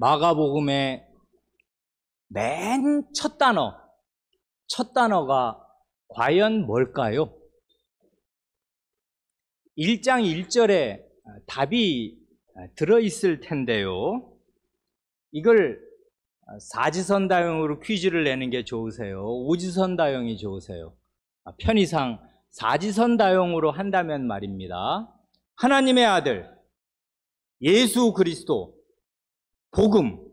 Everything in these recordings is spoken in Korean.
마가복음의 맨 첫 단어가 과연 뭘까요? 1장 1절에 답이 들어있을 텐데요. 이걸 사지선다형으로 퀴즈를 내는 게 좋으세요? 오지선다형이 좋으세요? 편의상 사지선다형으로 한다면 말입니다. 하나님의 아들 예수 그리스도 복음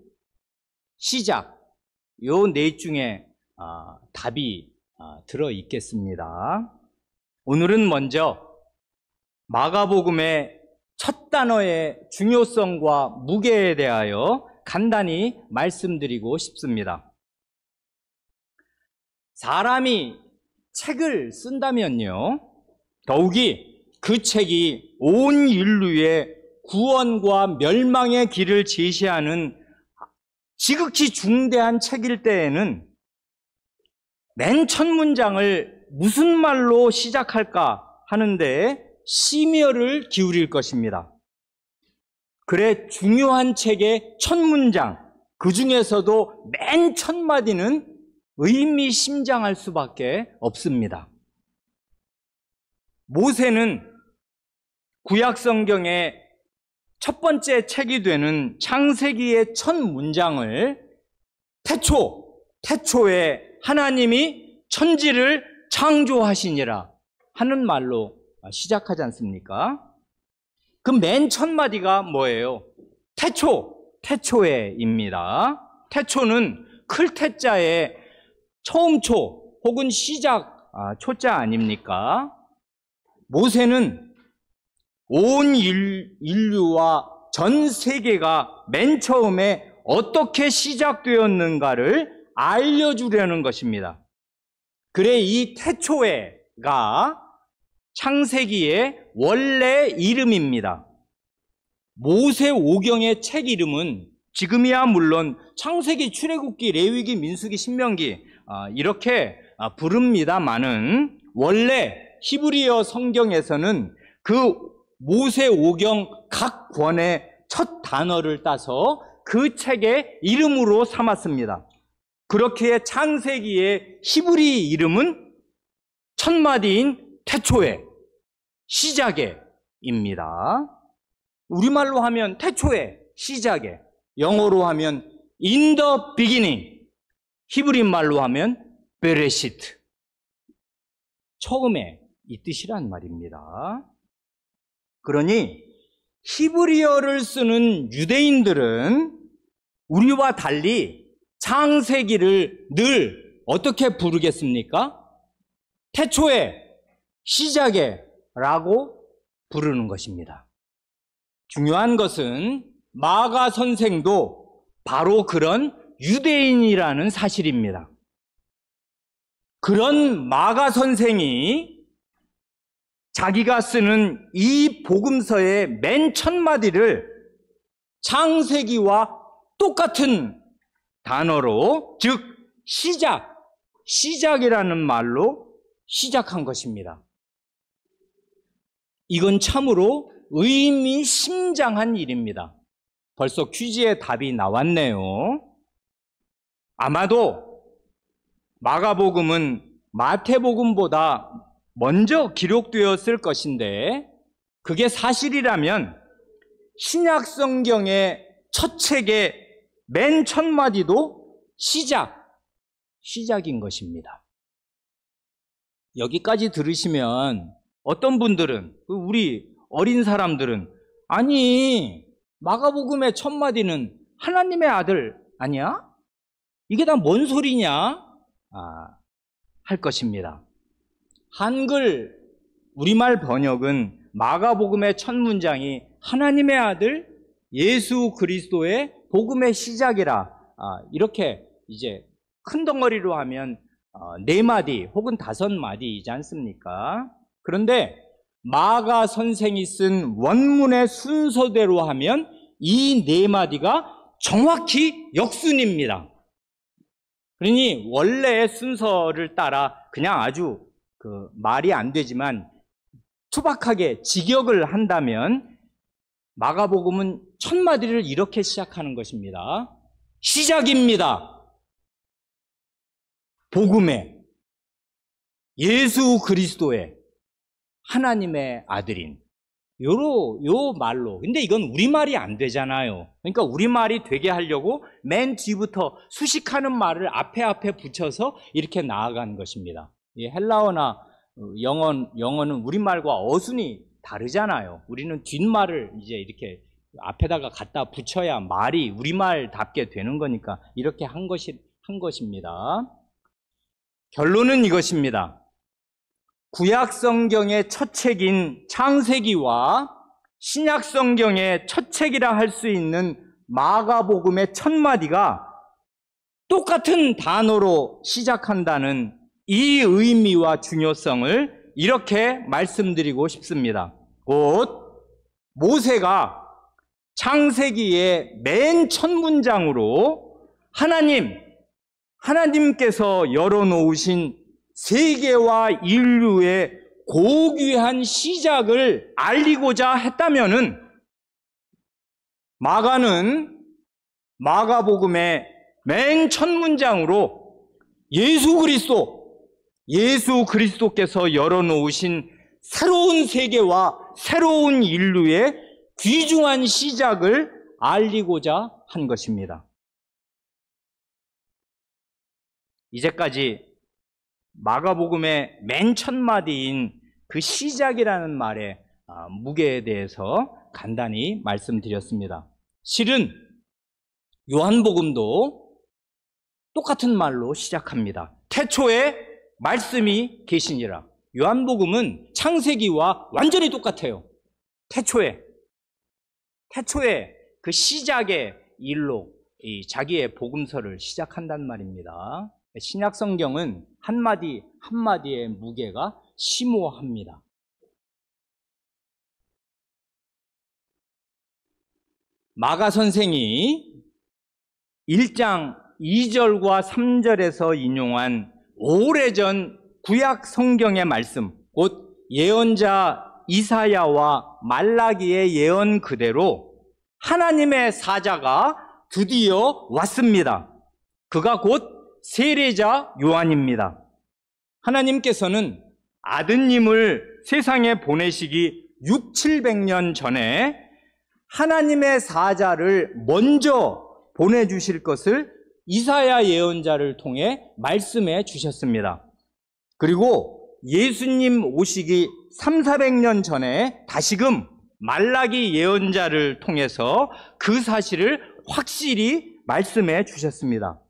시작 요 넷 중에 답이 들어있겠습니다. 오늘은 먼저 마가복음의 첫 단어의 중요성과 무게에 대하여 간단히 말씀드리고 싶습니다. 사람이 책을 쓴다면요, 더욱이 그 책이 온 인류의 구원과 멸망의 길을 제시하는 지극히 중대한 책일 때에는 맨 첫 문장을 무슨 말로 시작할까 하는데 심혈을 기울일 것입니다. 그래, 중요한 책의 첫 문장, 그 중에서도 맨 첫 마디는 의미심장할 수밖에 없습니다. 모세는 구약성경의 첫 번째 책이 되는 창세기의 첫 문장을 태초에 하나님이 천지를 창조하시니라 하는 말로 시작하지 않습니까? 그 맨 첫 마디가 뭐예요? 태초에입니다. 태초는 클태자의 처음초 혹은 시작 초자 아닙니까? 모세는 온 인류와 전 세계가 맨 처음에 어떻게 시작되었는가를 알려주려는 것입니다. 그래, 이 태초에가 창세기의 원래 이름입니다. 모세오경의 책 이름은 지금이야 물론 창세기, 출애굽기, 레위기, 민수기, 신명기 이렇게 부릅니다마는 원래 히브리어 성경에서는 그 모세오경 각 권의 첫 단어를 따서 그 책의 이름으로 삼았습니다. 그렇게 창세기의 히브리 이름은 첫 마디인 태초에, 시작에입니다. 우리말로 하면 태초에, 시작에, 영어로 하면 in the beginning, 히브리 말로 하면 베레시트, 처음에 이 뜻이란 말입니다. 그러니 히브리어를 쓰는 유대인들은 우리와 달리 창세기를 늘 어떻게 부르겠습니까? 태초에, 시작에 라고 부르는 것입니다. 중요한 것은 마가 선생도 바로 그런 유대인이라는 사실입니다. 그런 마가 선생이 자기가 쓰는 이 복음서의 맨 첫 마디를 창세기와 똑같은 단어로, 즉 시작이라는 말로 시작한 것입니다. 이건 참으로 의미심장한 일입니다. 벌써 퀴즈의 답이 나왔네요. 아마도 마가복음은 마태복음보다 먼저 기록되었을 것인데, 그게 사실이라면 신약 성경의 첫 책의 맨 첫 마디도 시작인 것입니다. 여기까지 들으시면 어떤 분들은, 우리 어린 사람들은, 아니 마가복음의 첫 마디는 하나님의 아들 아니야? 이게 다 뭔 소리냐? 할 것입니다. 한글 우리말 번역은 마가복음의 첫 문장이 하나님의 아들 예수 그리스도의 복음의 시작이라, 이렇게 이제 큰 덩어리로 하면 4마디 혹은 5마디이지 않습니까? 그런데 마가 선생이 쓴 원문의 순서대로 하면 이 4마디가 정확히 역순입니다. 그러니 원래의 순서를 따라 그냥 아주 말이 안 되지만 투박하게 직역을 한다면 마가복음은 첫 마디를 이렇게 시작하는 것입니다. 시작입니다. 복음의, 예수 그리스도의, 하나님의 아들인 요 말로. 근데 이건 우리말이 안 되잖아요. 그러니까 우리말이 되게 하려고 맨 뒤부터 수식하는 말을 앞에 붙여서 이렇게 나아가는 것입니다. 이 헬라어나 영어는 우리말과 어순이 다르잖아요. 우리는 뒷말을 이제 이렇게 앞에다가 갖다 붙여야 말이 우리말답게 되는 거니까 이렇게 한 것입니다. 결론은 이것입니다. 구약 성경의 첫 책인 창세기와 신약 성경의 첫 책이라 할 수 있는 마가복음의 첫 마디가 똑같은 단어로 시작한다는 이 의미와 중요성을 이렇게 말씀드리고 싶습니다. 곧 모세가 창세기의 맨 첫 문장으로 하나님께서 열어놓으신 세계와 인류의 고귀한 시작을 알리고자 했다면은 마가복음의 맨 첫 문장으로 예수 그리스도께서 열어놓으신 새로운 세계와 새로운 인류의 귀중한 시작을 알리고자 한 것입니다. 이제까지 마가복음의 맨 첫 마디인 그 시작이라는 말의 무게에 대해서 간단히 말씀드렸습니다. 실은 요한복음도 똑같은 말로 시작합니다. 태초에 말씀이 계시니라. 요한복음은 창세기와 완전히 똑같아요. 태초에 그 시작의 일로 자기의 복음서를 시작한단 말입니다. 신약 성경은 한마디 한마디의 무게가 심오합니다. 마가 선생이 1장 2절과 3절에서 인용한 오래전 구약 성경의 말씀, 곧 예언자 이사야와 말라기의 예언 그대로 하나님의 사자가 드디어 왔습니다. 그가 곧 세례자 요한입니다. 하나님께서는 아드님을 세상에 보내시기 600~700년 전에 하나님의 사자를 먼저 보내주실 것을 이사야 예언자를 통해 말씀해 주셨습니다. 그리고 예수님 오시기 300~400년 전에 다시금 말라기 예언자를 통해서 그 사실을 확실히 말씀해 주셨습니다.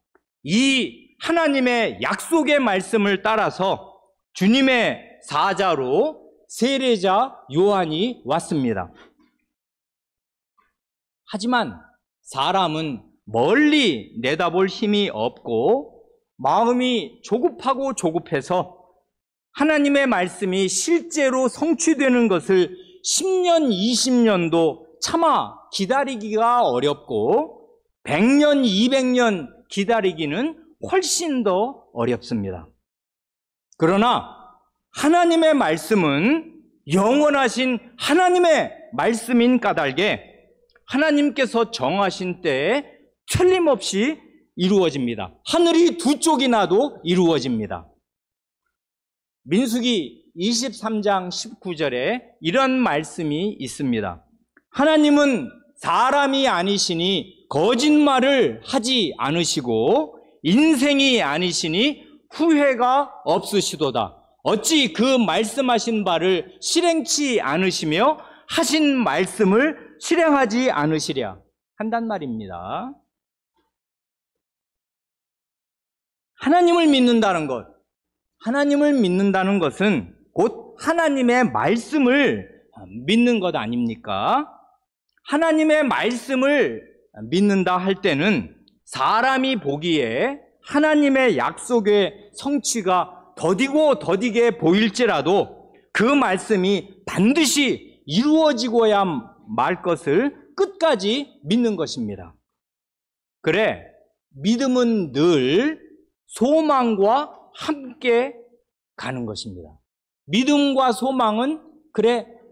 이 하나님의 약속의 말씀을 따라서 주님의 사자로 세례자 요한이 왔습니다. 하지만 사람은 멀리 내다볼 힘이 없고 마음이 조급하고 조급해서 하나님의 말씀이 실제로 성취되는 것을 10년, 20년도 차마 기다리기가 어렵고 100년, 200년 기다리기는 훨씬 더 어렵습니다. 그러나 하나님의 말씀은 영원하신 하나님의 말씀인 까닭에 하나님께서 정하신 때에 틀림없이 이루어집니다. 하늘이 두 쪽이 나도 이루어집니다. 민수기 23장 19절에 이런 말씀이 있습니다. 하나님은 사람이 아니시니 거짓말을 하지 않으시고 인생이 아니시니 후회가 없으시도다. 어찌 그 말씀하신 바를 실행치 않으시며 하신 말씀을 실행하지 않으시랴 한단 말입니다. 하나님을 믿는다는 것은 곧 하나님의 말씀을 믿는 것 아닙니까? 하나님의 말씀을 믿는다 할 때는 사람이 보기에 하나님의 약속의 성취가 더디고 더디게 보일지라도 그 말씀이 반드시 이루어지고야 말 것을 끝까지 믿는 것입니다. 그래, 믿음은 늘 소망과 함께 가는 것입니다. 믿음과 소망은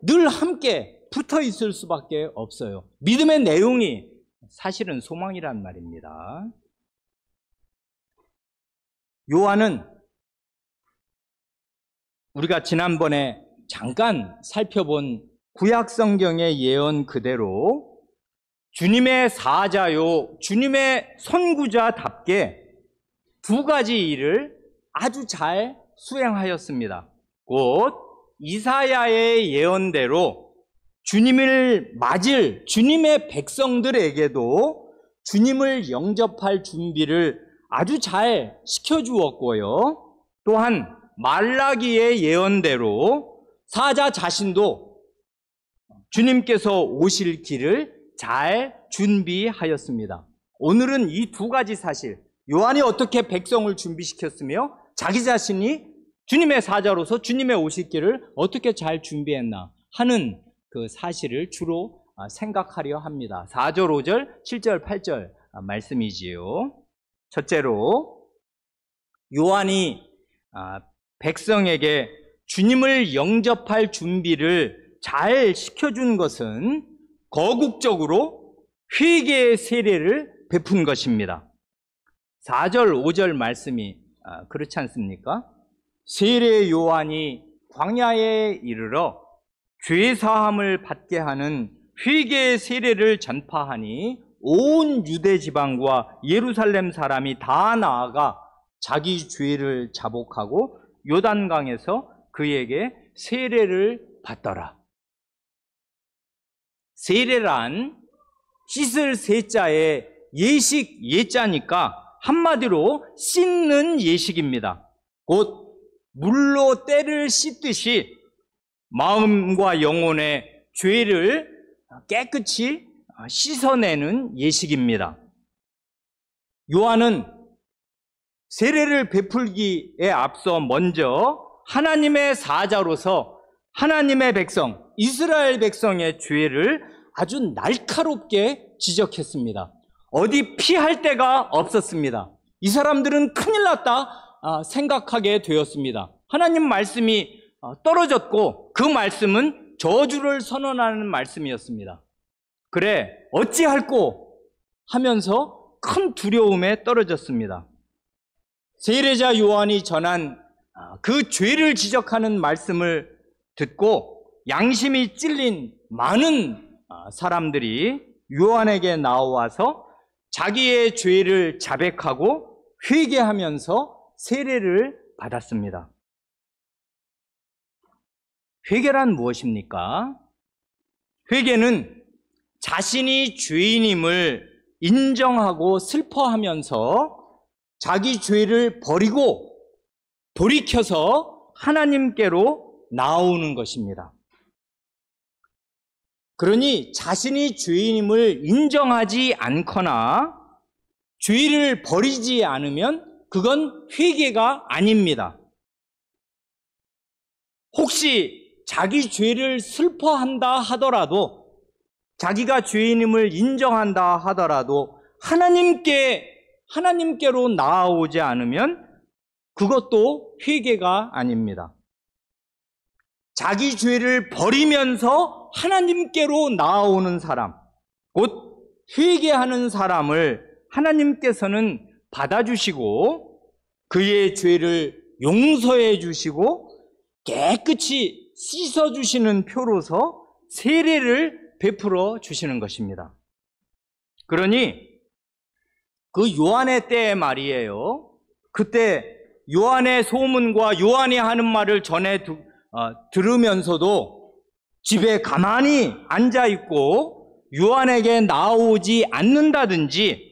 늘 함께 붙어 있을 수밖에 없어요. 믿음의 내용이 사실은 소망이란 말입니다. 요한은 우리가 지난번에 잠깐 살펴본 구약 성경의 예언 그대로 주님의 사자요, 주님의 선구자답게 두 가지 일을 아주 잘 수행하였습니다. 곧 이사야의 예언대로 주님을 맞을 주님의 백성들에게도 주님을 영접할 준비를 아주 잘 시켜주었고요. 또한 말라기의 예언대로 사자 자신도 주님께서 오실 길을 잘 준비하였습니다. 오늘은 이 두 가지 사실, 요한이 어떻게 백성을 준비시켰으며 자기 자신이 주님의 사자로서 주님의 오실 길을 어떻게 잘 준비했나 하는 그 사실을 주로 생각하려 합니다. 4절, 5절, 7절, 8절 말씀이지요. 첫째로 요한이 백성에게 주님을 영접할 준비를 잘 시켜준 것은 거국적으로 회개의 세례를 베푼 것입니다. 4절, 5절 말씀이 그렇지 않습니까? 세례 요한이 광야에 이르러 죄 사함을 받게 하는 회개의 세례를 전파하니 온 유대 지방과 예루살렘 사람이 다 나아가 자기 죄를 자복하고 요단강에서 그에게 세례를 받더라. 세례란 씻을 세자의 예식 예자니까 한마디로 씻는 예식입니다. 곧 물로 때를 씻듯이 마음과 영혼의 죄를 깨끗이 씻어내는 예식입니다. 요한은 세례를 베풀기에 앞서 먼저 하나님의 사자로서 하나님의 백성, 이스라엘 백성의 죄를 아주 날카롭게 지적했습니다. 어디 피할 데가 없었습니다. 이 사람들은 큰일 났다 생각하게 되었습니다. 하나님 말씀이 떨어졌고 그 말씀은 저주를 선언하는 말씀이었습니다. 그래 어찌할꼬 하면서 큰 두려움에 떨어졌습니다. 세례자 요한이 전한 그 죄를 지적하는 말씀을 듣고 양심이 찔린 많은 사람들이 요한에게 나와서 자기의 죄를 자백하고 회개하면서 세례를 받았습니다. 회개란 무엇입니까? 회개는 자신이 죄인임을 인정하고 슬퍼하면서 자기 죄를 버리고 돌이켜서 하나님께로 나오는 것입니다. 그러니 자신이 죄인임을 인정하지 않거나 죄를 버리지 않으면 그건 회개가 아닙니다. 혹시 자기 죄를 슬퍼한다 하더라도, 자기가 죄인임을 인정한다 하더라도 하나님께로 나아오지 않으면 그것도 회개가 아닙니다. 자기 죄를 버리면서 하나님께로 나아오는 사람, 곧 회개하는 사람을 하나님께서는 받아주시고 그의 죄를 용서해 주시고 깨끗이 씻어주시는 표로서 세례를 베풀어 주시는 것입니다. 그러니 그 요한의 때의 말이에요. 그때 요한의 소문과 요한이 하는 말을 들으면서도 집에 가만히 앉아있고 요한에게 나오지 않는다든지,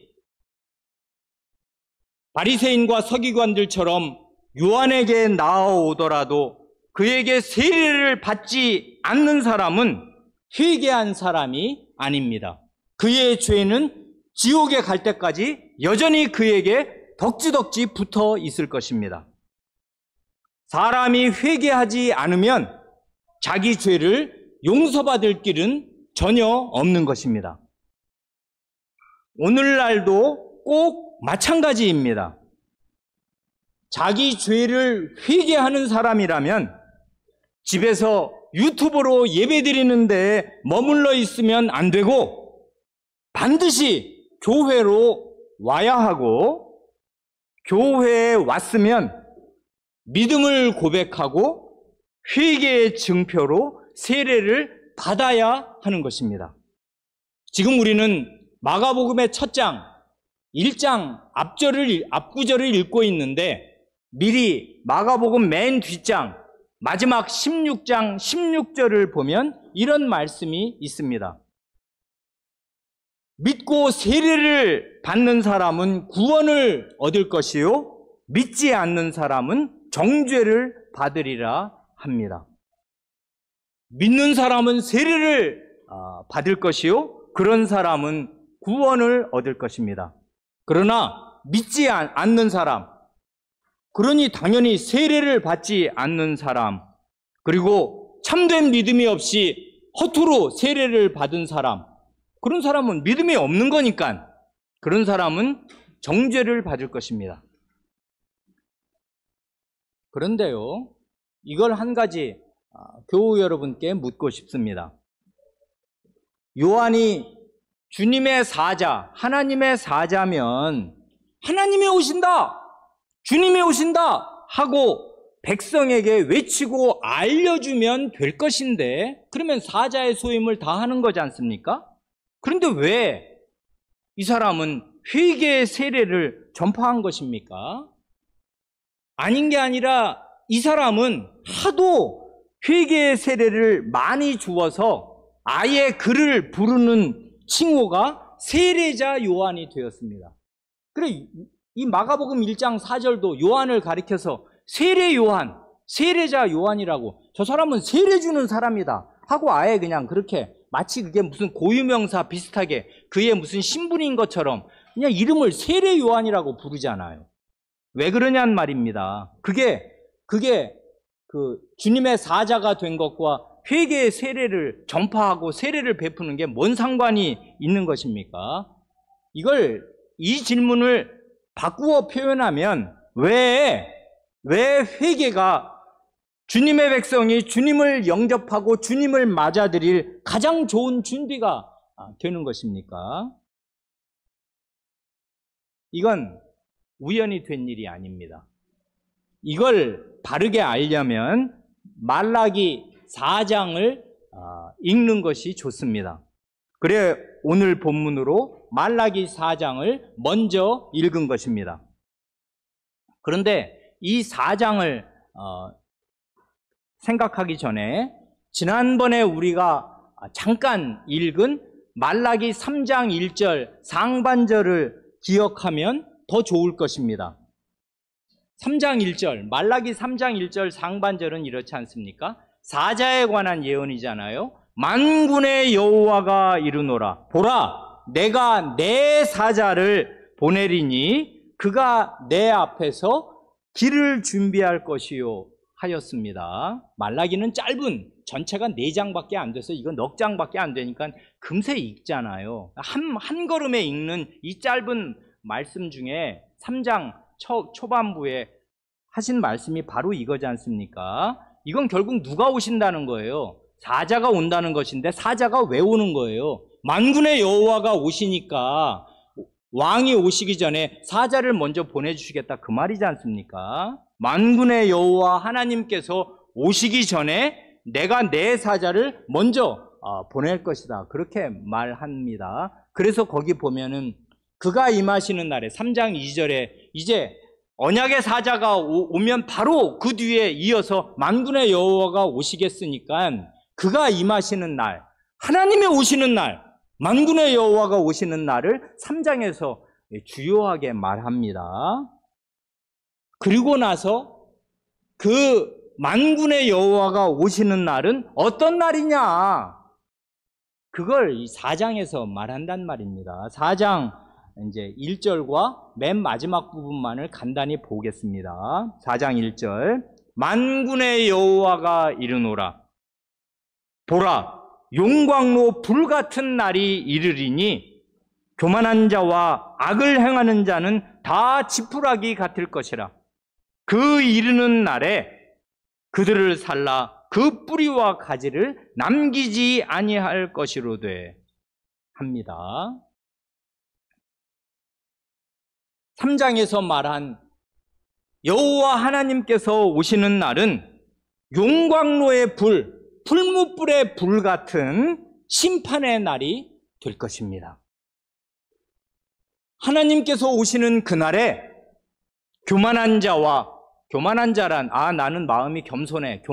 바리새인과 서기관들처럼 요한에게 나아오더라도 그에게 세례를 받지 않는 사람은 회개한 사람이 아닙니다. 그의 죄는 지옥에 갈 때까지 여전히 그에게 덕지덕지 붙어 있을 것입니다. 사람이 회개하지 않으면 자기 죄를 용서받을 길은 전혀 없는 것입니다. 오늘날도 꼭 마찬가지입니다. 자기 죄를 회개하는 사람이라면 집에서 유튜브로 예배 드리는데 머물러 있으면 안 되고 반드시 교회로 와야 하고, 교회에 왔으면 믿음을 고백하고 회개의 증표로 세례를 받아야 하는 것입니다. 지금 우리는 마가복음의 첫 장 1장 앞구절을 읽고 있는데, 미리 마가복음 맨 뒷장 마지막 16장 16절을 보면 이런 말씀이 있습니다. 믿고 세례를 받는 사람은 구원을 얻을 것이요 믿지 않는 사람은 정죄를 받으리라 합니다. 믿는 사람은 세례를 받을 것이요 그런 사람은 구원을 얻을 것입니다. 그러나 믿지 않는 사람, 그러니 당연히 세례를 받지 않는 사람, 그리고 참된 믿음이 없이 허투루 세례를 받은 사람, 그런 사람은 믿음이 없는 거니까 그런 사람은 정죄를 받을 것입니다. 그런데요, 이걸 한 가지 교우 여러분께 묻고 싶습니다. 요한이 주님의 사자, 하나님의 사자면 하나님이 오신다, 주님이 오신다 하고 백성에게 외치고 알려주면 될 것인데, 그러면 사자의 소임을 다 하는 거지 않습니까? 그런데 왜 이 사람은 회개의 세례를 전파한 것입니까? 아닌 게 아니라 이 사람은 하도 회개의 세례를 많이 주어서 아예 그를 부르는 칭호가 세례자 요한이 되었습니다. 그래, 이 마가복음 1장 4절도 요한을 가리켜서 세례 요한, 세례자 요한이라고, 저 사람은 세례 주는 사람이다 하고 아예 그냥 그렇게 마치 그게 무슨 고유명사 비슷하게 그의 무슨 신분인 것처럼 그냥 이름을 세례 요한이라고 부르잖아요. 왜 그러냐는 말입니다. 그게 그 주님의 사자가 된 것과 회개의 세례를 전파하고 세례를 베푸는 게 뭔 상관이 있는 것입니까? 이 질문을 바꾸어 표현하면 왜 회개가 주님의 백성이 주님을 영접하고 주님을 맞아들일 가장 좋은 준비가 되는 것입니까? 이건 우연히 된 일이 아닙니다. 이걸 바르게 알려면 말라기 4장을 읽는 것이 좋습니다. 그래 오늘 본문으로 말라기 4장을 먼저 읽은 것입니다. 그런데 이 4장을 생각하기 전에 지난번에 우리가 잠깐 읽은 말라기 3장 1절 상반절을 기억하면 더 좋을 것입니다. 3장 1절, 말라기 3장 1절 상반절은 이렇지 않습니까? 사자에 관한 예언이잖아요. 만군의 여호와가 이르노라. 보라, 내가 내 사자를 보내리니 그가 내 앞에서 길을 준비할 것이요 하였습니다. 말라기는 짧은, 전체가 4장밖에 안 돼서 이거 넉 장밖에 안 되니까 금세 읽잖아요. 한 걸음에 읽는 이 짧은 말씀 중에 3장 초반부에 하신 말씀이 바로 이거지 않습니까? 이건 결국 누가 오신다는 거예요? 사자가 온다는 것인데 사자가 왜 오는 거예요? 만군의 여호와가 오시니까 왕이 오시기 전에 사자를 먼저 보내주시겠다 그 말이지 않습니까? 만군의 여호와 하나님께서 오시기 전에 내가 내 사자를 먼저 보낼 것이다 그렇게 말합니다. 그래서 거기 보면은 그가 임하시는 날에 3장 2절에 이제 언약의 사자가 오면 바로 그 뒤에 이어서 만군의 여호와가 오시겠으니까 그가 임하시는 날, 하나님이 오시는 날, 만군의 여호와가 오시는 날을 3장에서 주요하게 말합니다. 그리고 나서 그 만군의 여호와가 오시는 날은 어떤 날이냐? 그걸 이 4장에서 말한단 말입니다. 4장 이제 1절과 맨 마지막 부분만을 간단히 보겠습니다. 4장 1절. 만군의 여호와가 이르노라. 보라, 용광로 불같은 날이 이르리니 교만한 자와 악을 행하는 자는 다 지푸라기 같을 것이라. 그 이르는 날에 그들을 살라 그 뿌리와 가지를 남기지 아니할 것이로되 합니다. 3장에서 말한 여호와 하나님께서 오시는 날은 용광로의 불, 풀무불의 불 같은 심판의 날이 될 것입니다. 하나님께서 오시는 그날에 교만한 자란 나는 마음이 겸손해,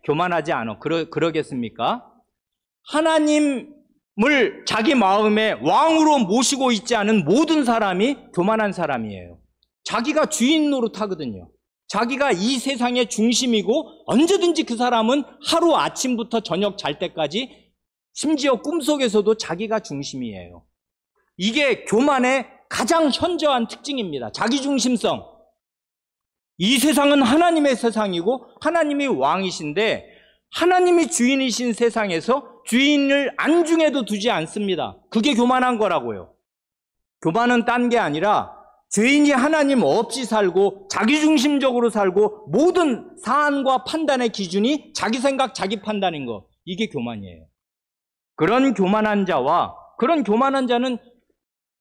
교만하지 않아 그러겠습니까? 하나님을 자기 마음에 왕으로 모시고 있지 않은 모든 사람이 교만한 사람이에요. 자기가 주인 노릇하거든요. 자기가 이 세상의 중심이고 언제든지 그 사람은 하루 아침부터 저녁 잘 때까지 심지어 꿈속에서도 자기가 중심이에요. 이게 교만의 가장 현저한 특징입니다. 자기중심성. 이 세상은 하나님의 세상이고 하나님이 왕이신데 하나님이 주인이신 세상에서 주인을 안중에도 두지 않습니다. 그게 교만한 거라고요. 교만은 딴 게 아니라 죄인이 하나님 없이 살고 자기중심적으로 살고 모든 사안과 판단의 기준이 자기 생각, 자기 판단인 거. 이게 교만이에요. 그런 교만한 자는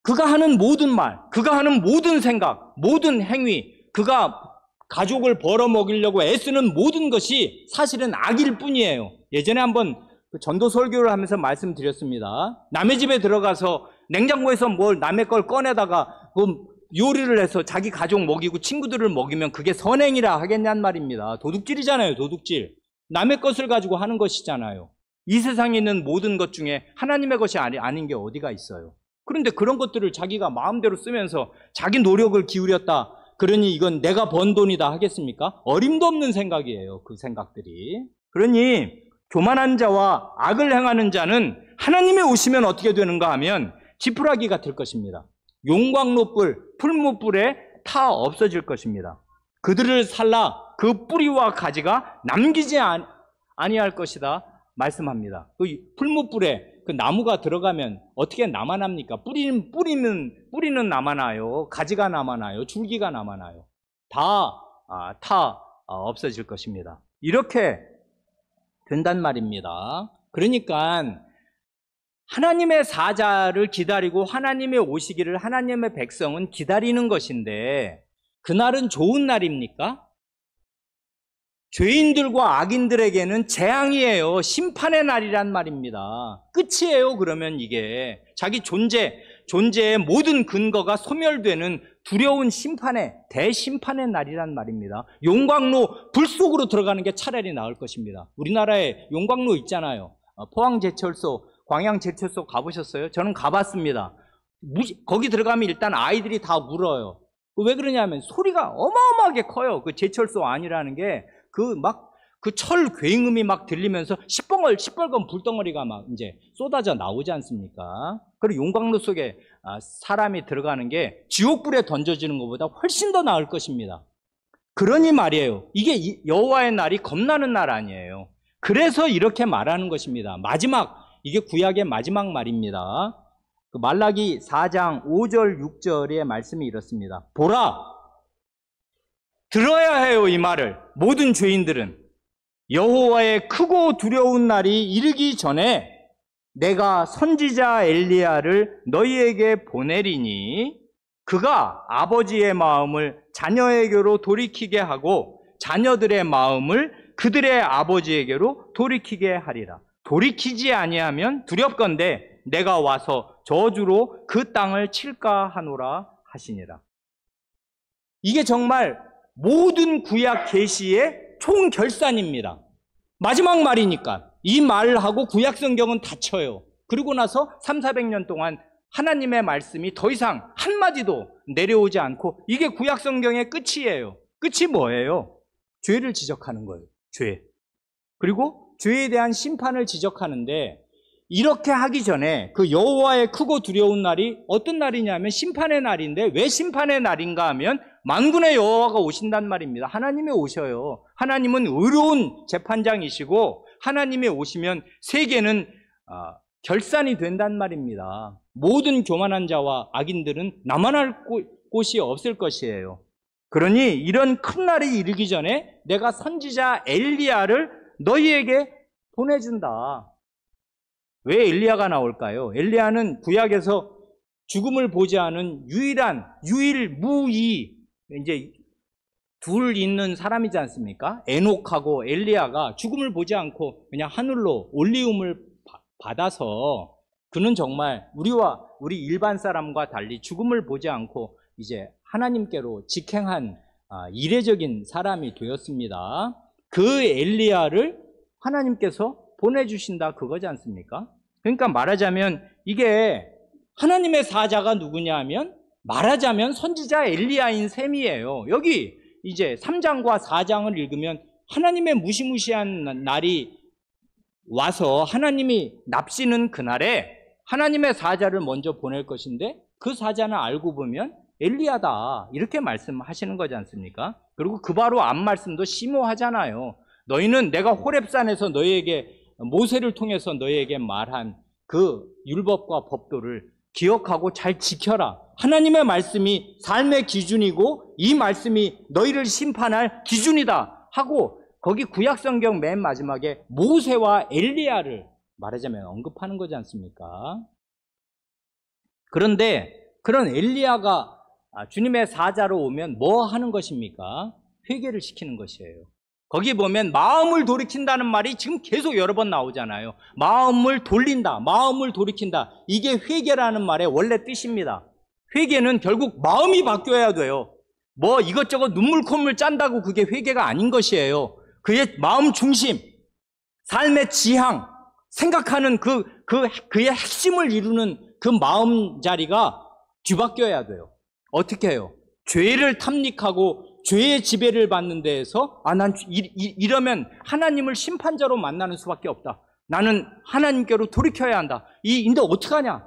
그가 하는 모든 말, 그가 하는 모든 생각, 모든 행위, 그가 가족을 벌어먹이려고 애쓰는 모든 것이 사실은 악일 뿐이에요. 예전에 한번 전도 설교를 하면서 말씀드렸습니다. 남의 집에 들어가서 냉장고에서 뭘 남의 걸 꺼내다가 요리를 해서 자기 가족 먹이고 친구들을 먹이면 그게 선행이라 하겠냔 말입니다. 도둑질이잖아요, 도둑질. 남의 것을 가지고 하는 것이잖아요. 이 세상에 있는 모든 것 중에 하나님의 것이 아닌 게 어디가 있어요. 그런데 그런 것들을 자기가 마음대로 쓰면서 자기 노력을 기울였다. 그러니 이건 내가 번 돈이다 하겠습니까? 어림도 없는 생각이에요, 그 생각들이. 그러니 교만한 자와 악을 행하는 자는 하나님이 오시면 어떻게 되는가 하면 지푸라기가 될 것입니다. 용광로불, 풀무불에 타 없어질 것입니다. 그들을 살라 그 뿌리와 가지가 남기지 아니할 것이다 말씀합니다. 그 풀무불에 그 나무가 들어가면 어떻게 남아납니까? 뿌리는 남아나요? 가지가 남아나요? 줄기가 남아나요? 다 없어질 것입니다. 이렇게 된단 말입니다. 그러니까 하나님의 사자를 기다리고 하나님의 오시기를 하나님의 백성은 기다리는 것인데 그날은 좋은 날입니까? 죄인들과 악인들에게는 재앙이에요. 심판의 날이란 말입니다. 끝이에요. 그러면 이게 자기 존재의 모든 근거가 소멸되는 두려운 대심판의 날이란 말입니다. 용광로 불 속으로 들어가는 게 차라리 나을 것입니다. 우리나라에 용광로 있잖아요. 포항제철소, 광양제철소 가보셨어요? 저는 가봤습니다. 거기 들어가면 일단 아이들이 다 울어요. 왜 그러냐면 소리가 어마어마하게 커요. 그 제철소 아니라는 게 그 철 굉음이 막 들리면서 시뻘건 불덩어리가 막 이제 쏟아져 나오지 않습니까? 그리고 용광로 속에 사람이 들어가는 게 지옥불에 던져지는 것보다 훨씬 더 나을 것입니다. 그러니 말이에요. 이게 여호와의 날이 겁나는 날 아니에요. 그래서 이렇게 말하는 것입니다. 이게 구약의 마지막 말입니다. 그 말라기 4장 5절 6절의 말씀이 이렇습니다. 보라! 들어야 해요, 이 말을. 모든 죄인들은 여호와의 크고 두려운 날이 이르기 전에 내가 선지자 엘리야를 너희에게 보내리니 그가 아버지의 마음을 자녀에게로 돌이키게 하고 자녀들의 마음을 그들의 아버지에게로 돌이키게 하리라. 돌이키지 아니하면 두렵건대 내가 와서 저주로 그 땅을 칠까 하노라 하시니라. 이게 정말 모든 구약 계시의 총결산입니다. 마지막 말이니까 이 말하고 구약 성경은 닫혀요. 그리고 나서 300~400년 동안 하나님의 말씀이 더 이상 한마디도 내려오지 않고 이게 구약 성경의 끝이에요. 끝이 뭐예요? 죄를 지적하는 거예요. 죄. 그리고 죄에 대한 심판을 지적하는데 이렇게 하기 전에 그 여호와의 크고 두려운 날이 어떤 날이냐면 심판의 날인데 왜 심판의 날인가 하면 만군의 여호와가 오신단 말입니다. 하나님이 오셔요. 하나님은 의로운 재판장이시고 하나님이 오시면 세계는 결산이 된단 말입니다. 모든 교만한 자와 악인들은 남아날 곳이 없을 것이에요. 그러니 이런 큰 날이 이르기 전에 내가 선지자 엘리야를 너희에게 보내준다. 왜 엘리야가 나올까요? 엘리야는 구약에서 죽음을 보지 않은 유일무이 이제 둘 있는 사람이지 않습니까? 에녹하고 엘리야가 죽음을 보지 않고 그냥 하늘로 올리움을 받아서 그는 정말 우리 일반 사람과 달리 죽음을 보지 않고 이제 하나님께로 직행한 이례적인 사람이 되었습니다. 그 엘리야를 하나님께서 보내주신다 그거지 않습니까? 그러니까 말하자면 이게 하나님의 사자가 누구냐 하면 말하자면 선지자 엘리야인 셈이에요. 여기 이제 3장과 4장을 읽으면 하나님의 무시무시한 날이 와서 하나님이 납시는 그날에 하나님의 사자를 먼저 보낼 것인데 그 사자는 알고 보면 엘리야다 이렇게 말씀하시는 거지 않습니까? 그리고 그 바로 앞 말씀도 심오하잖아요. 너희는 내가 호렙산에서 너희에게 모세를 통해서 너희에게 말한 그 율법과 법도를 기억하고 잘 지켜라. 하나님의 말씀이 삶의 기준이고 이 말씀이 너희를 심판할 기준이다 하고 거기 구약성경 맨 마지막에 모세와 엘리야를 말하자면 언급하는 거지 않습니까? 그런데 그런 엘리야가 주님의 사자로 오면 뭐 하는 것입니까? 회개를 시키는 것이에요. 거기 보면 마음을 돌이킨다는 말이 지금 계속 여러 번 나오잖아요. 마음을 돌린다, 마음을 돌이킨다. 이게 회개라는 말의 원래 뜻입니다. 회개는 결국 마음이 바뀌어야 돼요. 뭐 이것저것 눈물 콧물 짠다고 그게 회개가 아닌 것이에요. 그의 마음 중심, 삶의 지향, 생각하는 그의 핵심을 이루는 그 마음 자리가 뒤바뀌어야 돼요. 어떻게 해요? 죄를 탐닉하고 죄의 지배를 받는 데에서 난 이러면 하나님을 심판자로 만나는 수밖에 없다. 나는 하나님께로 돌이켜야 한다. 근데 어떡하냐?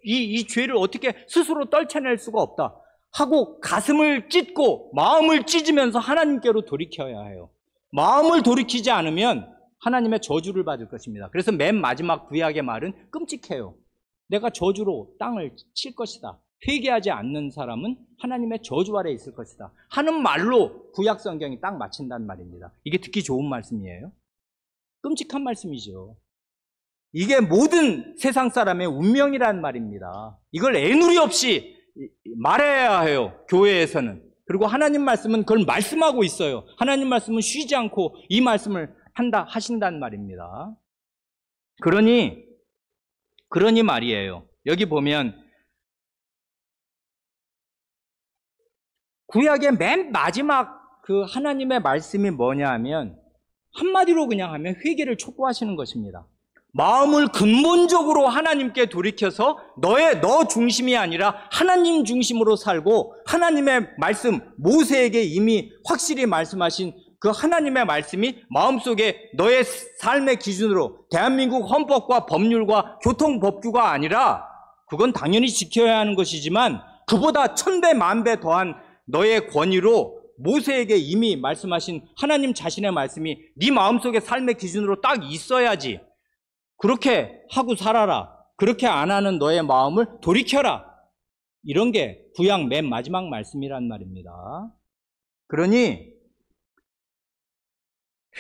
이 죄를 어떻게 스스로 떨쳐낼 수가 없다. 하고 가슴을 찢고 마음을 찢으면서 하나님께로 돌이켜야 해요. 마음을 돌이키지 않으면 하나님의 저주를 받을 것입니다. 그래서 맨 마지막 구약의 말은 끔찍해요. 내가 저주로 땅을 칠 것이다. 회개하지 않는 사람은 하나님의 저주 아래에 있을 것이다 하는 말로 구약 성경이 딱 맞춘단 말입니다. 이게 듣기 좋은 말씀이에요? 끔찍한 말씀이죠. 이게 모든 세상 사람의 운명이란 말입니다. 이걸 애누리 없이 말해야 해요, 교회에서는. 그리고 하나님 말씀은 그걸 말씀하고 있어요. 하나님 말씀은 쉬지 않고 이 말씀을 하신단 말입니다. 그러니 말이에요. 여기 보면 구약의 맨 마지막 그 하나님의 말씀이 뭐냐 하면 한마디로 그냥 하면 회개를 촉구하시는 것입니다. 마음을 근본적으로 하나님께 돌이켜서 너 중심이 아니라 하나님 중심으로 살고 하나님의 말씀, 모세에게 이미 확실히 말씀하신 그 하나님의 말씀이 마음속에 너의 삶의 기준으로 대한민국 헌법과 법률과 교통법규가 아니라 그건 당연히 지켜야 하는 것이지만 그보다 천배 만배 더한 너의 권위로 모세에게 이미 말씀하신 하나님 자신의 말씀이 네 마음속에 삶의 기준으로 딱 있어야지. 그렇게 하고 살아라. 그렇게 안 하는 너의 마음을 돌이켜라. 이런 게 구약 맨 마지막 말씀이란 말입니다. 그러니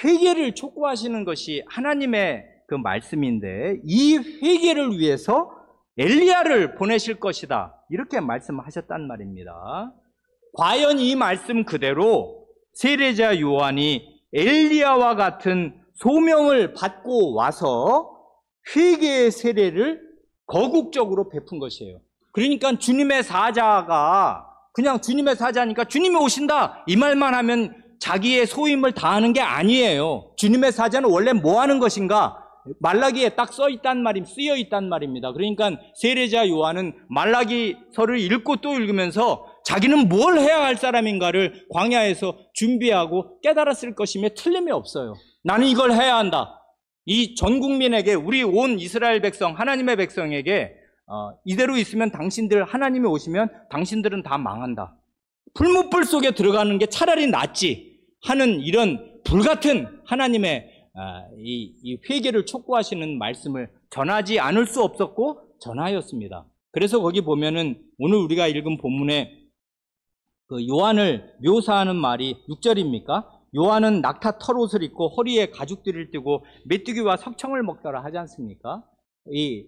회개를 촉구하시는 것이 하나님의 그 말씀인데 이 회개를 위해서 엘리야를 보내실 것이다. 이렇게 말씀하셨단 말입니다. 과연 이 말씀 그대로 세례자 요한이 엘리야와 같은 소명을 받고 와서 회개의 세례를 거국적으로 베푼 것이에요. 그러니까 주님의 사자가 그냥 주님의 사자니까 주님이 오신다 이 말만 하면 자기의 소임을 다하는 게 아니에요. 주님의 사자는 원래 뭐 하는 것인가? 말라기에 딱 쓰여 있단 말입니다. 그러니까 세례자 요한은 말라기서를 읽고 또 읽으면서 자기는 뭘 해야 할 사람인가를 광야에서 준비하고 깨달았을 것임에 틀림이 없어요. 나는 이걸 해야 한다. 이 전 국민에게 우리 온 이스라엘 백성 하나님의 백성에게 이대로 있으면 하나님이 오시면 당신들은 다 망한다. 풀무불 속에 들어가는 게 차라리 낫지 하는 이런 불같은 하나님의 이 회개를 촉구하시는 말씀을 전하지 않을 수 없었고 전하였습니다. 그래서 거기 보면은 오늘 우리가 읽은 본문에 그 요한을 묘사하는 말이 6절입니까? 요한은 낙타 털옷을 입고 허리에 가죽띠를 띠고 메뚜기와 석청을 먹더라 하지 않습니까? 이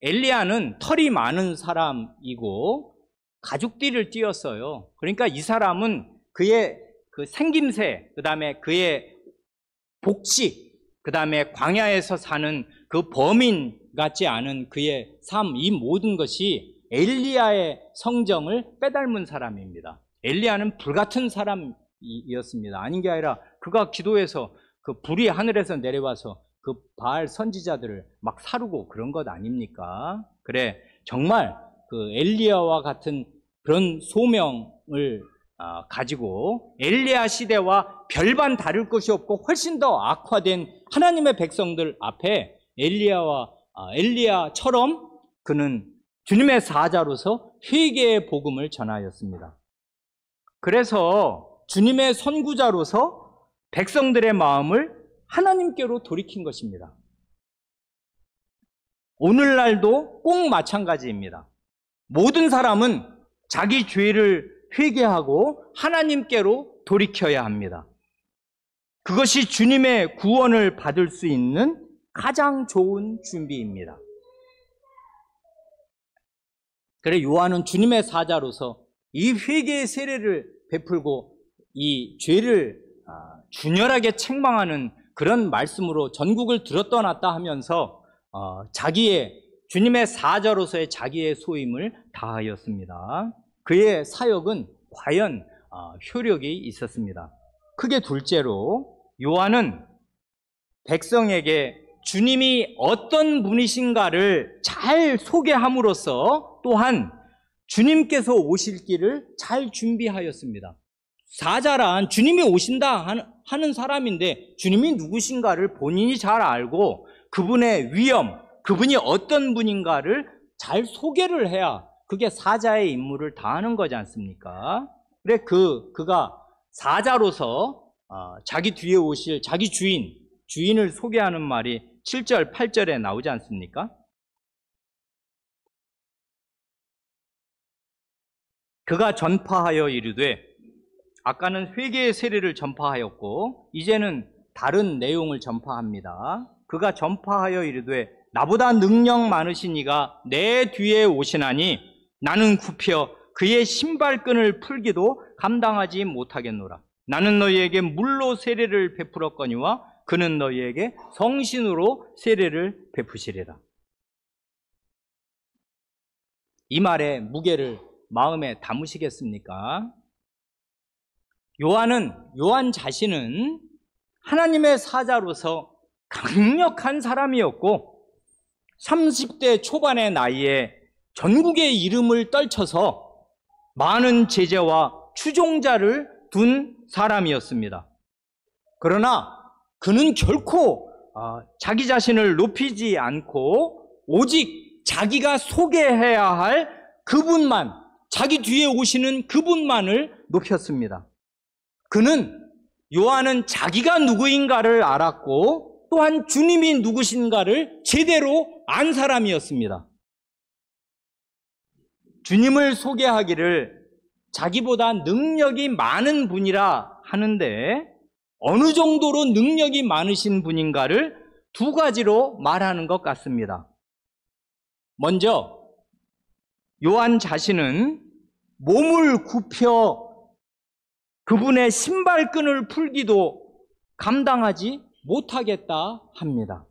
엘리야는 털이 많은 사람이고 가죽띠를 띄었어요. 그러니까 이 사람은 그의 그 생김새, 그 다음에 그의 복식, 그 다음에 광야에서 사는 그 범인 같지 않은 그의 삶, 이 모든 것이 엘리야의 성정을 빼닮은 사람입니다. 엘리야는 불같은 사람이었습니다. 아닌 게 아니라 그가 기도해서 그 불이 하늘에서 내려와서 그 바알 선지자들을 막 사르고 그런 것 아닙니까? 그래, 정말 그 엘리야와 같은 그런 소명을 가지고 엘리야 시대와 별반 다를 것이 없고 훨씬 더 악화된 하나님의 백성들 앞에 엘리야처럼 그는 주님의 사자로서 회개의 복음을 전하였습니다. 그래서 주님의 선구자로서 백성들의 마음을 하나님께로 돌이킨 것입니다. 오늘날도 꼭 마찬가지입니다. 모든 사람은 자기 죄를 회개하고 하나님께로 돌이켜야 합니다. 그것이 주님의 구원을 받을 수 있는 가장 좋은 준비입니다. 그래, 요한은 주님의 사자로서 이 회개의 세례를 베풀고 이 죄를 준열하게 책망하는 그런 말씀으로 전국을 들었떠났다 하면서 주님의 사자로서의 자기의 소임을 다하였습니다. 그의 사역은 과연 효력이 있었습니다. 크게 둘째로 요한은 백성에게 주님이 어떤 분이신가를 잘 소개함으로써 또한 주님께서 오실 길을 잘 준비하였습니다. 사자란 주님이 오신다 하는 사람인데 주님이 누구신가를 본인이 잘 알고 그분의 위엄, 그분이 어떤 분인가를 잘 소개를 해야 그게 사자의 임무를 다하는 거지 않습니까? 그래, 그가 사자로서 자기 뒤에 오실 자기 주인을 소개하는 말이 7절, 8절에 나오지 않습니까? 그가 전파하여 이르되, 아까는 회개의 세례를 전파하였고 이제는 다른 내용을 전파합니다. 그가 전파하여 이르되 나보다 능력 많으신 이가 내 뒤에 오시나니 나는 굽혀 그의 신발끈을 풀기도 감당하지 못하겠노라. 나는 너희에게 물로 세례를 베풀었거니와 그는 너희에게 성신으로 세례를 베푸시리라. 이 말의 무게를 마음에 담으시겠습니까? 요한 자신은 하나님의 사자로서 강력한 사람이었고 30대 초반의 나이에 전국의 이름을 떨쳐서 많은 제자와 추종자를 둔 사람이었습니다. 그러나 그는 결코 자기 자신을 높이지 않고 오직 자기가 소개해야 할 그분만, 자기 뒤에 오시는 그분만을 높였습니다. 요한은 자기가 누구인가를 알았고 또한 주님이 누구신가를 제대로 안 사람이었습니다. 주님을 소개하기를 자기보다 능력이 많은 분이라 하는데 어느 정도로 능력이 많으신 분인가를 두 가지로 말하는 것 같습니다. 먼저 요한 자신은 몸을 굽혀 그분의 신발끈을 풀기도 감당하지 못하겠다 합니다.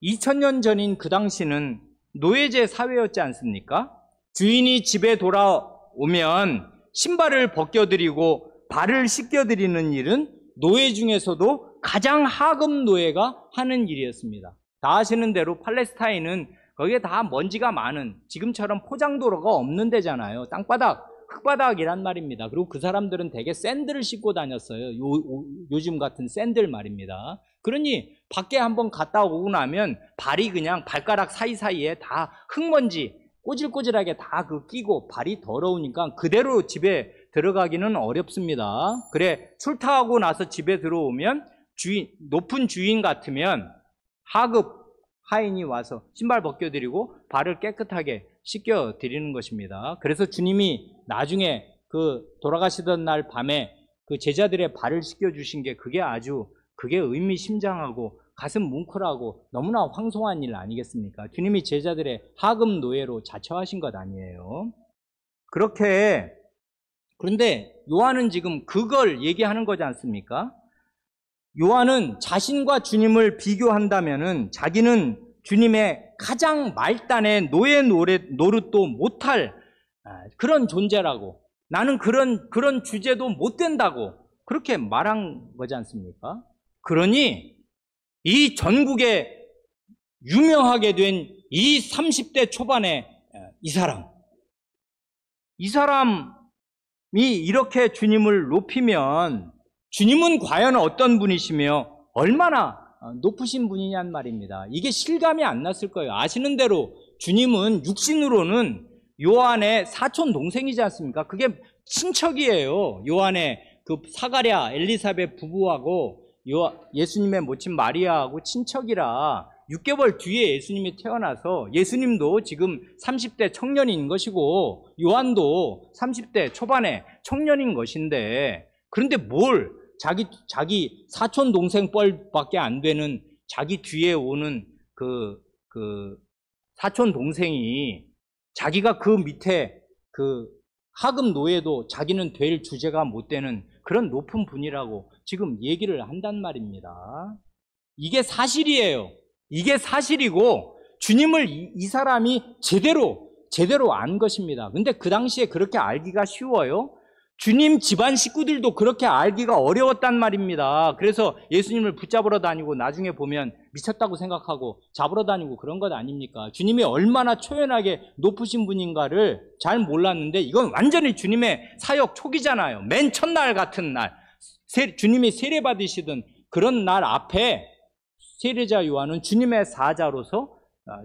2000년 전인 그 당시는 노예제 사회였지 않습니까? 주인이 집에 돌아오면 신발을 벗겨드리고 발을 씻겨드리는 일은 노예 중에서도 가장 하급 노예가 하는 일이었습니다. 다 아시는 대로 팔레스타인은 거기에 다 먼지가 많은, 지금처럼 포장도로가 없는 데잖아요. 땅바닥, 흙바닥이란 말입니다. 그리고 그 사람들은 대개 샌들을 신고 다녔어요. 요즘 같은 샌들 말입니다. 그러니 밖에 한번 갔다 오고 나면 발이 그냥 발가락 사이사이에 다 흙먼지 꼬질꼬질하게 다 끼고 발이 더러우니까 그대로 집에 들어가기는 어렵습니다. 그래, 출타하고 나서 집에 들어오면 높은 주인 같으면 하급 하인이 와서 신발 벗겨드리고 발을 깨끗하게 씻겨드리는 것입니다. 그래서 주님이 나중에 돌아가시던 날 밤에 그 제자들의 발을 씻겨주신 게 그게 의미심장하고 가슴 뭉클하고 너무나 황송한 일 아니겠습니까? 주님이 제자들의 하급 노예로 자처하신 것 아니에요. 그런데 요한은 지금 그걸 얘기하는 거지 않습니까? 요한은 자신과 주님을 비교한다면은 자기는 주님의 가장 말단의 노예 노릇도 못할 그런 존재라고, 나는 그런 주제도 못 된다고 그렇게 말한 거지 않습니까? 그러니 이 전국에 유명하게 된 이 30대 초반의 이 사람이 이렇게 주님을 높이면 주님은 과연 어떤 분이시며 얼마나 높으신 분이냔 말입니다. 이게 실감이 안 났을 거예요. 아시는 대로 주님은 육신으로는 요한의 사촌 동생이지 않습니까? 그게 친척이에요. 요한의 그 사가랴 엘리사벳 부부하고 예수님의 모친 마리아하고 친척이라 6개월 뒤에 예수님이 태어나서 예수님도 지금 30대 청년인 것이고 요한도 30대 초반의 청년인 것인데, 그런데 뭘 자기 사촌 동생 뻘밖에 안 되는 자기 뒤에 오는 그 사촌 동생이 자기가 그 밑에 그 하급 노예도 자기는 될 주제가 못 되는 그런 높은 분이라고 지금 얘기를 한단 말입니다. 이게 사실이에요. 이게 사실이고 주님을 이 사람이 제대로 안 것입니다. 근데 그 당시에 그렇게 알기가 쉬워요? 주님 집안 식구들도 그렇게 알기가 어려웠단 말입니다. 그래서 예수님을 붙잡으러 다니고 나중에 보면 미쳤다고 생각하고 잡으러 다니고 그런 것 아닙니까? 주님이 얼마나 초연하게 높으신 분인가를 잘 몰랐는데 이건 완전히 주님의 사역 초기잖아요. 맨 첫날 같은 날 주님이 세례 받으시던 그런 날 앞에 세례자 요한은 주님의 사자로서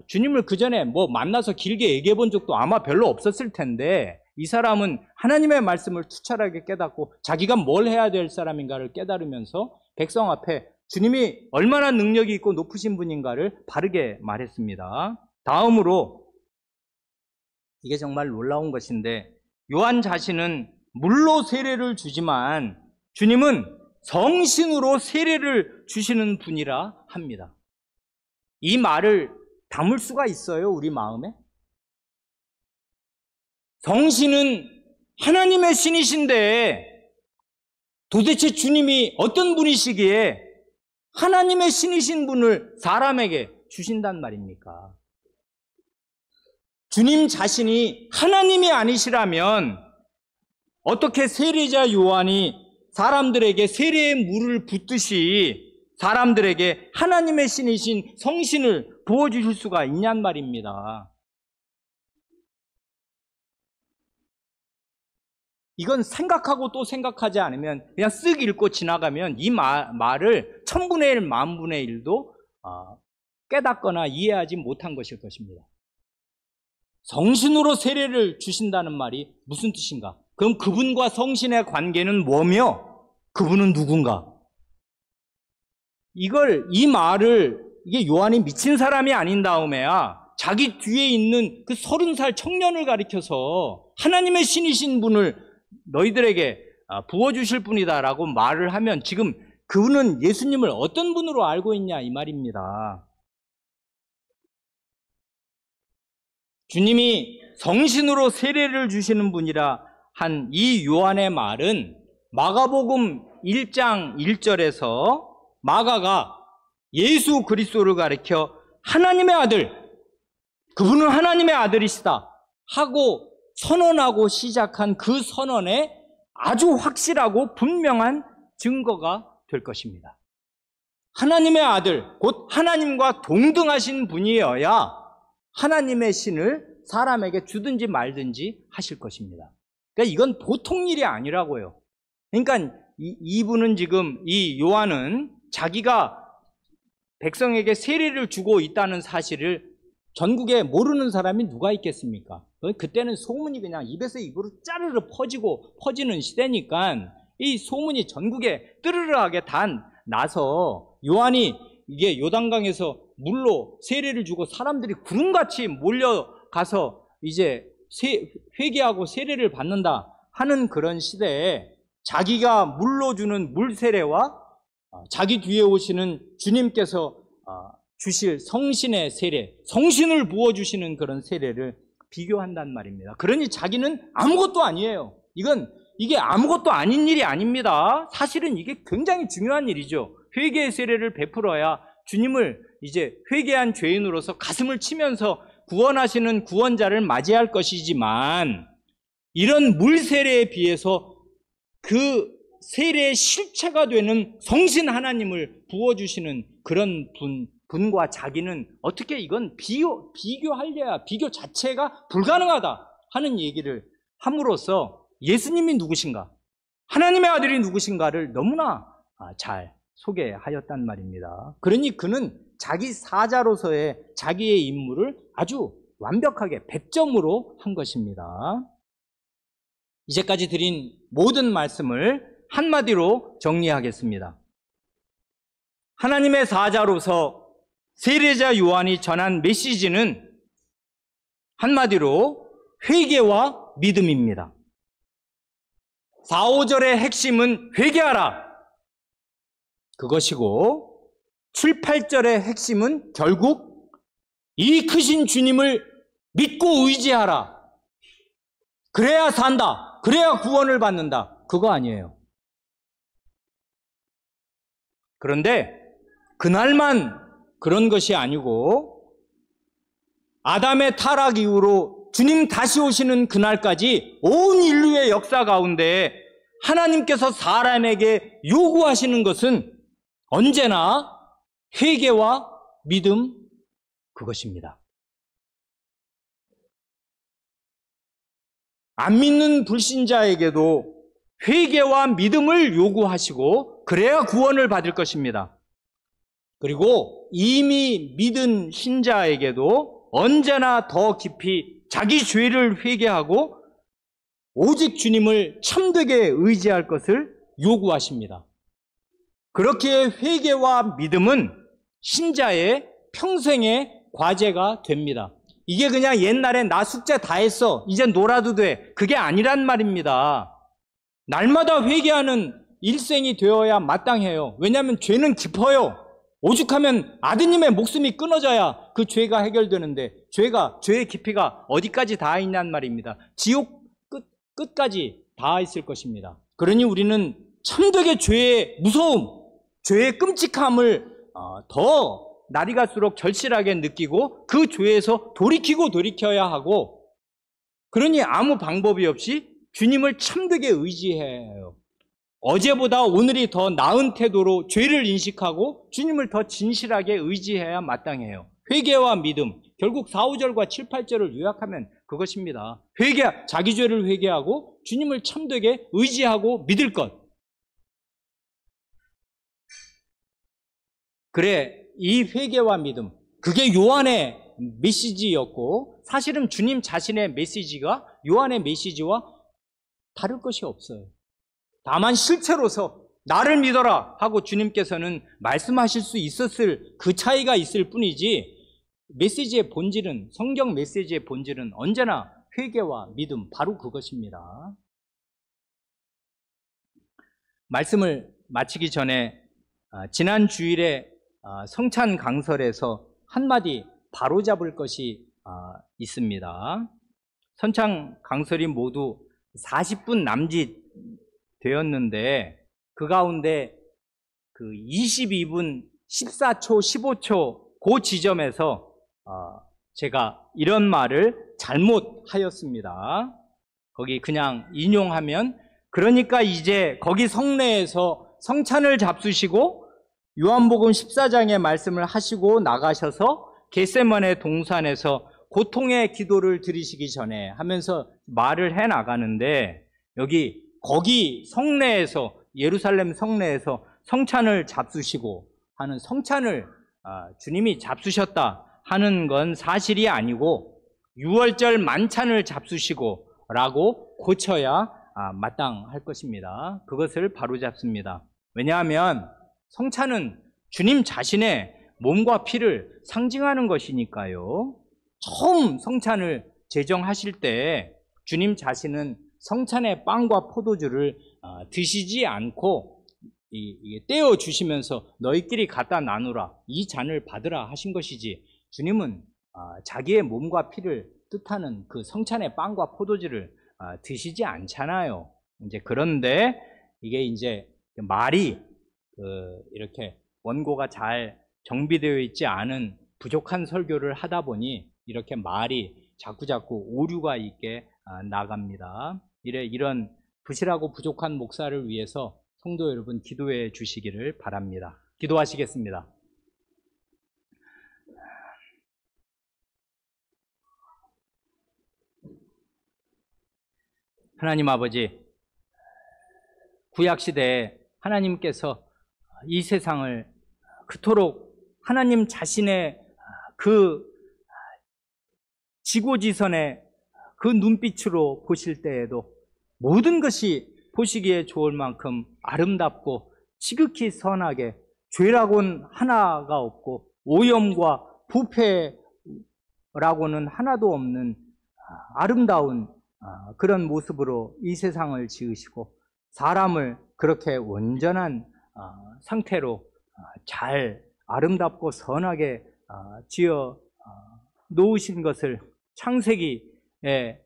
주님을 그 전에 만나서 길게 얘기해 본 적도 아마 별로 없었을 텐데 이 사람은 하나님의 말씀을 투철하게 깨닫고 자기가 뭘 해야 될 사람인가를 깨달으면서 백성 앞에 주님이 얼마나 능력이 있고 높으신 분인가를 바르게 말했습니다. 다음으로 이게 정말 놀라운 것인데 요한 자신은 물로 세례를 주지만 주님은 성신으로 세례를 주시는 분이라 합니다. 이 말을 담을 수가 있어요, 우리 마음에? 성신은 하나님의 신이신데 도대체 주님이 어떤 분이시기에 하나님의 신이신 분을 사람에게 주신단 말입니까? 주님 자신이 하나님이 아니시라면 어떻게 세례자 요한이 사람들에게 세례의 물을 붓듯이 사람들에게 하나님의 신이신 성신을 부어주실 수가 있냔 말입니다. 이건 생각하고 또 생각하지 않으면 그냥 쓱 읽고 지나가면 이 말을 1000분의 1, 10,000분의 1도 깨닫거나 이해하지 못한 것일 것입니다. 성신으로 세례를 주신다는 말이 무슨 뜻인가? 그럼 그분과 성신의 관계는 뭐며 그분은 누군가? 이 말을 이게 요한이 미친 사람이 아닌 다음에야 자기 뒤에 있는 그 30살 청년을 가리켜서 하나님의 신이신 분을 너희들에게 부어주실 분이다라고 말을 하면 지금 그분은 예수님을 어떤 분으로 알고 있냐 이 말입니다. 주님이 성신으로 세례를 주시는 분이라 한 이 요한의 말은 마가복음 1장 1절에서 마가가 예수 그리스도를 가리켜 하나님의 아들, 그분은 하나님의 아들이시다 하고 선언하고 시작한 그 선언에 아주 확실하고 분명한 증거가 될 것입니다. 하나님의 아들, 곧 하나님과 동등하신 분이어야 하나님의 신을 사람에게 주든지 말든지 하실 것입니다. 그러니까 이건 보통 일이 아니라고요. 그러니까 이분은 지금 이 요한은 자기가 백성에게 세례를 주고 있다는 사실을 전국에 모르는 사람이 누가 있겠습니까? 그때는 소문이 그냥 입에서 입으로 짜르르 퍼지는 시대니까 이 소문이 전국에 뜨르르하게 다 나서 요한이 이게 요단강에서 물로 세례를 주고 사람들이 구름같이 몰려가서 이제 회개하고 세례를 받는다 하는 그런 시대에 자기가 물러주는 물 세례와 자기 뒤에 오시는 주님께서 주실 성신의 세례, 성신을 부어주시는 그런 세례를 비교한단 말입니다. 그러니 자기는 아무것도 아니에요. 이게 아무것도 아닌 일이 아닙니다. 사실은 이게 굉장히 중요한 일이죠. 회개의 세례를 베풀어야 주님을 이제 회개한 죄인으로서 가슴을 치면서 구원하시는 구원자를 맞이할 것이지만, 이런 물 세례에 비해서 그 세례의 실체가 되는 성신 하나님을 부어주시는 그런 분과 자기는 어떻게 이건 비교하려야 비교 자체가 불가능하다 하는 얘기를 함으로써 예수님이 누구신가, 하나님의 아들이 누구신가를 너무나 잘 소개하였단 말입니다. 그러니 그는 자기 사자로서의 자기의 임무를 아주 완벽하게 100점으로 한 것입니다. 이제까지 드린 모든 말씀을 한마디로 정리하겠습니다. 하나님의 사자로서 세례자 요한이 전한 메시지는 한마디로 회개와 믿음입니다. 4, 5절의 핵심은 회개하라, 그것이고 7, 8절의 핵심은 결국 이 크신 주님을 믿고 의지하라, 그래야 산다, 그래야 구원을 받는다, 그거 아니에요. 그런데 그날만 그런 것이 아니고 아담의 타락 이후로 주님 다시 오시는 그날까지 온 인류의 역사 가운데 하나님께서 사람에게 요구하시는 것은 언제나 회개와 믿음, 그것입니다. 안 믿는 불신자에게도 회개와 믿음을 요구하시고 그래야 구원을 받을 것입니다. 그리고 이미 믿은 신자에게도 언제나 더 깊이 자기 죄를 회개하고 오직 주님을 참되게 의지할 것을 요구하십니다. 그렇게 회개와 믿음은 신자의 평생의 과제가 됩니다. 이게 그냥 옛날에 나 숙제 다 했어, 이제 놀아도 돼, 그게 아니란 말입니다. 날마다 회개하는 일생이 되어야 마땅해요. 왜냐하면 죄는 깊어요. 오죽하면 아드님의 목숨이 끊어져야 그 죄가 해결되는데 죄의 깊이가 어디까지 닿아 있냔 말입니다. 지옥 끝까지 닿아 있을 것입니다. 그러니 우리는 참되게 죄의 무서움, 죄의 끔찍함을 더 날이 갈수록 절실하게 느끼고 그 죄에서 돌이켜야 하고, 그러니 아무 방법이 없이 주님을 참되게 의지해야 해요. 어제보다 오늘이 더 나은 태도로 죄를 인식하고 주님을 더 진실하게 의지해야 마땅해요. 회개와 믿음, 결국 4, 5절과 7, 8절을 요약하면 그것입니다. 자기 죄를 회개하고 주님을 참되게 의지하고 믿을 것. 그래, 이 회개와 믿음, 그게 요한의 메시지였고, 사실은 주님 자신의 메시지가 요한의 메시지와 다를 것이 없어요. 다만 실체로서 나를 믿어라 하고 주님께서는 말씀하실 수 있었을 그 차이가 있을 뿐이지, 메시지의 본질은, 성경 메시지의 본질은 언제나 회개와 믿음, 바로 그것입니다. 말씀을 마치기 전에 지난 주일에 성찬 강설에서 한마디 바로잡을 것이 있습니다. 성찬 강설이 모두 40분 남짓 되었는데 그 가운데 그 22분 14초, 15초 그 지점에서 제가 이런 말을 잘못하였습니다. 거기 그냥 인용하면, 그러니까 이제 거기 성내에서 성찬을 잡수시고 요한복음 14장의 말씀을 하시고 나가셔서 겟세마네 동산에서 고통의 기도를 드리시기 전에 하면서 말을 해 나가는데, 거기 성내에서, 예루살렘 성내에서 성찬을 잡수시고 하는, 성찬을 주님이 잡수셨다 하는 건 사실이 아니고 6월절 만찬을 잡수시고 라고 고쳐야 마땅할 것입니다. 그것을 바로잡습니다. 왜냐하면 성찬은 주님 자신의 몸과 피를 상징하는 것이니까요. 처음 성찬을 제정하실 때 주님 자신은 성찬의 빵과 포도주를 드시지 않고 떼어 주시면서 너희끼리 갖다 나누라, 이 잔을 받으라 하신 것이지, 주님은 자기의 몸과 피를 뜻하는 그 성찬의 빵과 포도주를 드시지 않잖아요. 이제 그런데 이게 이제 말이 이렇게 원고가 잘 정비되어 있지 않은 부족한 설교를 하다 보니 이렇게 말이 자꾸자꾸 오류가 있게 나갑니다. 이런 부실하고 부족한 목사를 위해서 성도 여러분 기도해 주시기를 바랍니다. 기도하시겠습니다. 하나님 아버지, 구약시대에 하나님께서 이 세상을 그토록 하나님 자신의 그 지고지선의 그 눈빛으로 보실 때에도 모든 것이 보시기에 좋을 만큼 아름답고 지극히 선하게, 죄라고는 하나가 없고 오염과 부패라고는 하나도 없는 아름다운 그런 모습으로 이 세상을 지으시고 사람을 그렇게 온전한 상태로 잘 아름답고 선하게 지어 놓으신 것을 창세기의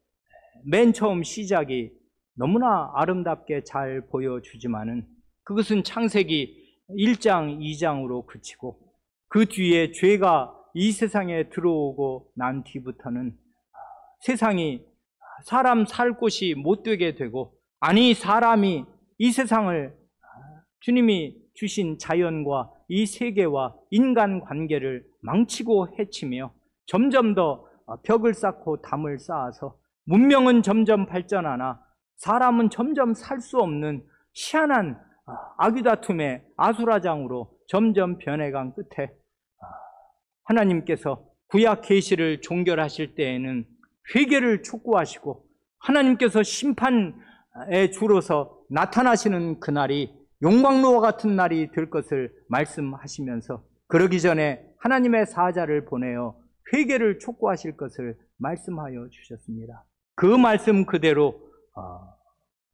맨 처음 시작이 너무나 아름답게 잘 보여주지만은 그것은 창세기 1장, 2장으로 그치고 그 뒤에 죄가 이 세상에 들어오고 난 뒤부터는 세상이 사람 살 곳이 못 되게 되고, 아니 사람이 이 세상을 주님이 주신 자연과 이 세계와 인간 관계를 망치고 해치며 점점 더 벽을 쌓고 담을 쌓아서 문명은 점점 발전하나 사람은 점점 살 수 없는 희한한 아귀다툼의 아수라장으로 점점 변해간 끝에 하나님께서 구약 계시를 종결하실 때에는 회개를 촉구하시고 하나님께서 심판의 주로서 나타나시는 그날이 용광로와 같은 날이 될 것을 말씀하시면서 그러기 전에 하나님의 사자를 보내어 회개를 촉구하실 것을 말씀하여 주셨습니다. 그 말씀 그대로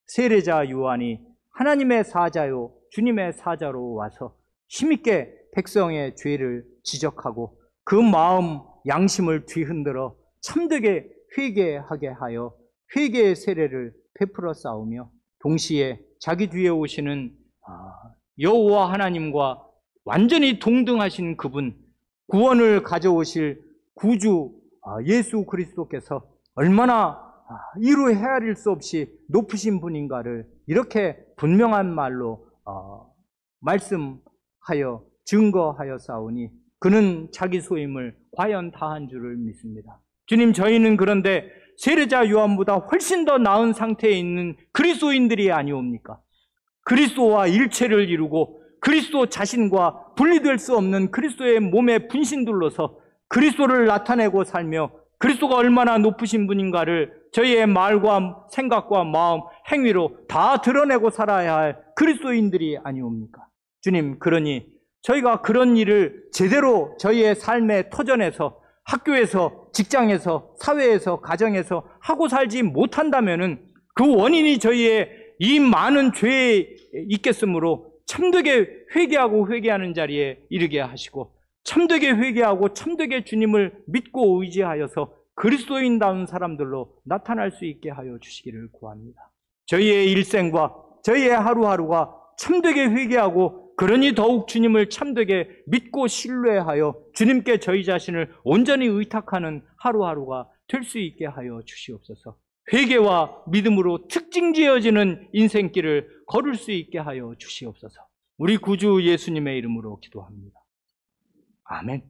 세례자 요한이 하나님의 사자요 주님의 사자로 와서 힘있게 백성의 죄를 지적하고 그 마음 양심을 뒤흔들어 참되게 회개하게 하여 회개의 세례를 베풀어 싸우며 동시에 자기 뒤에 오시는 여호와 하나님과 완전히 동등하신 그분, 구원을 가져오실 구주 예수 그리스도께서 얼마나 이루 헤아릴 수 없이 높으신 분인가를 이렇게 분명한 말로 말씀하여 증거하여 싸우니 그는 자기 소임을 과연 다한 줄을 믿습니다. 주님, 저희는 그런데 세례자 요한보다 훨씬 더 나은 상태에 있는 그리스도인들이 아니옵니까? 그리스도와 일체를 이루고 그리스도 자신과 분리될 수 없는 그리스도의 몸에 분신둘러서 그리스도를 나타내고 살며 그리스도가 얼마나 높으신 분인가를 저희의 말과 생각과 마음, 행위로 다 드러내고 살아야 할 그리스도인들이 아니옵니까? 주님, 그러니 저희가 그런 일을 제대로 저희의 삶의 터전에서, 학교에서, 직장에서, 사회에서, 가정에서 하고 살지 못한다면은 그 원인이 저희의 이 많은 죄에 있겠으므로 참되게 회개하고 회개하는 자리에 이르게 하시고 참되게 회개하고 참되게 주님을 믿고 의지하여서 그리스도인다운 사람들로 나타날 수 있게 하여 주시기를 구합니다. 저희의 일생과 저희의 하루하루가 참되게 회개하고 그러니 더욱 주님을 참되게 믿고 신뢰하여 주님께 저희 자신을 온전히 의탁하는 하루하루가 될 수 있게 하여 주시옵소서. 회개와 믿음으로 특징지어지는 인생길을 걸을 수 있게 하여 주시옵소서. 우리 구주 예수님의 이름으로 기도합니다. 아멘.